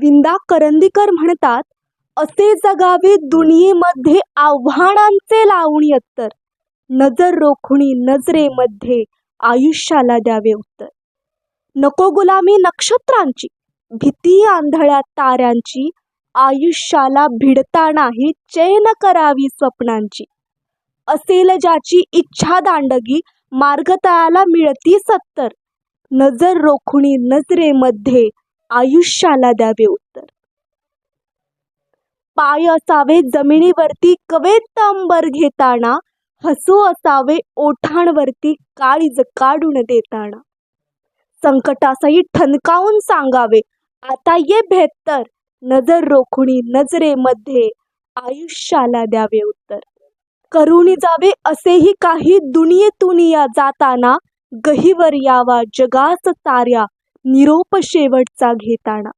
विंदा करंदीकर म्हणतात, असे जगावे दुनियेमध्ये आव्हानांचे लावणी अत्तर. नजर रोखुनी नजरेमध्ये आयुष्याला द्यावे उत्तर. नको गुलामी नक्षत्रांची, भीती आंधळ्या ताऱ्यांची. आयुष्याला भिडतानाही चैन करावी स्वप्नांची. असेल ज्याची इच्छा दांडगी, मार्ग तयाला मिळती सत्तर. नजर रोखुनी नजरेमध्ये आयुष्याला द्यावे उत्तर. पाय असावे जमिनीवरती कवेत अंबर घेताना. हसू असावे ओठांवरती काळीज काढून देताना. संकटासही ठणकावून सांगावे, आता ये बेहत्तर. नजर रोखुनी नजरेमध्ये आयुष्याला द्यावे उत्तर. करुणी जावे असेही काही दुनियेतून या जाताना. गहिवर यावा जगास साऱ्या निरोप शेवटचा घेताना.